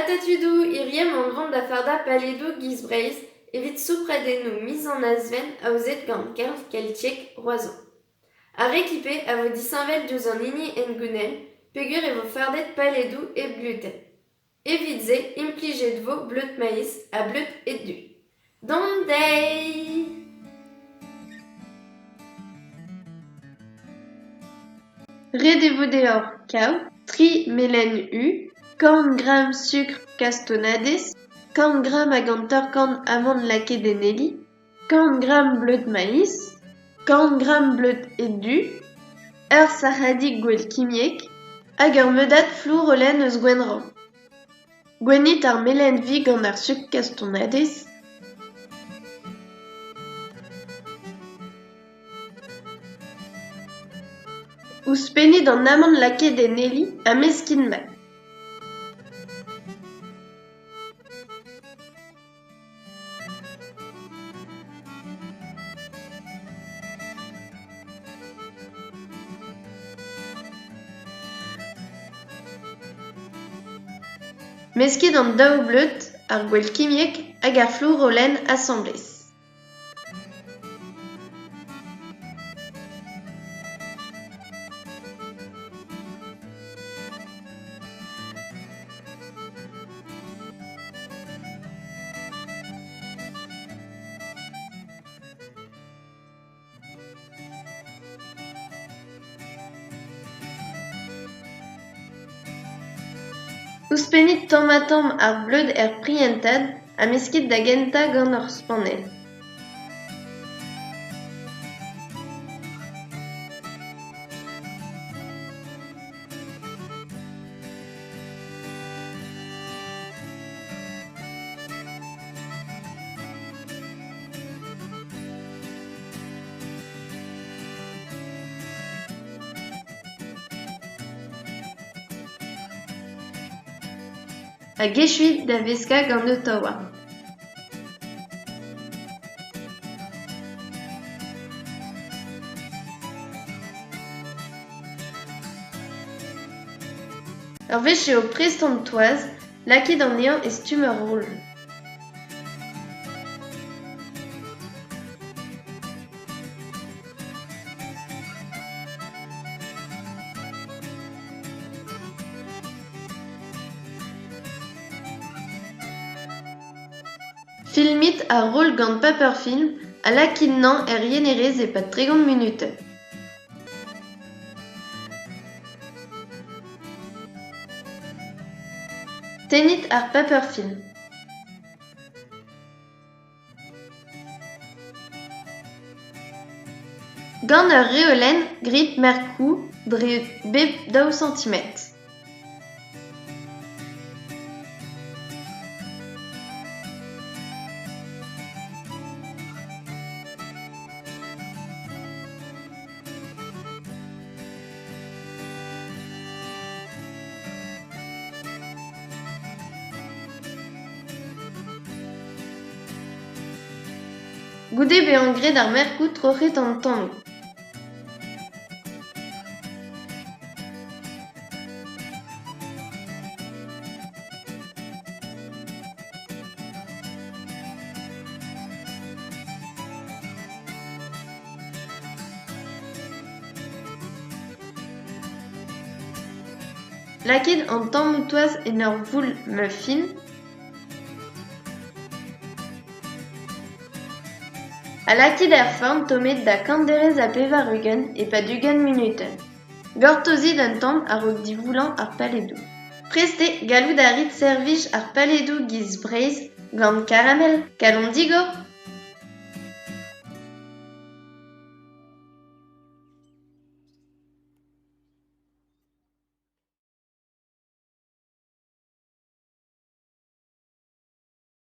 Atatudu iriem en grande affarda paledu gizbreiz, evit supradenu mis en asven aozet gant kerv keltiek roazon. A rekipe a vo disinvel deus an hini en gunel, pegur e vo fardet paledu e blutet. Evit ze implijet vo bleut maïs a bleut et du. Don dei! Redevo deoc'h kaout, 3 melen u, 40 g sucre castonades, 40 g hag an torkan amand lakaet en eli, 40 g bleut maïs, 40 g bleut et du, ur sarradig gwell kimiek, hag ur meudat flour holen eus gwenran. Gwennit ar melen vi gant ar sucre castonades, ouzhpennit an amand lakaet en eli a meskin mat. Meskit an daou bleut ar gwell kimiek hag ar flour holen assemblez. Ouzhpennit tamm ar bleud prientad a meskit da gentañ gant ur spanel. A gechuit da veska gant o taouar. Ur wech eo prest an toaz, lakaet an eñ e stum ur roll. Filmit ar roll gant paperfilm a lakaet-nan yenerez e-pad 30 minutet. Tennit ar paperfilm. Gant ur reolenn grit merkoù dre bep 10 cm. Goude bezañ graet ar merkoù troc'het an tammig. Lakaet an tammig-toaz en ur voul muffin. A lakaet er forn tomet da kanderez a pevar ugent e-pad ugent minutet. Gortozit un tamm a-raok divoulant ar paledoù. Preste, gallout a rit servij ar paledoù gizbreiz gant karamel. Kalon digor!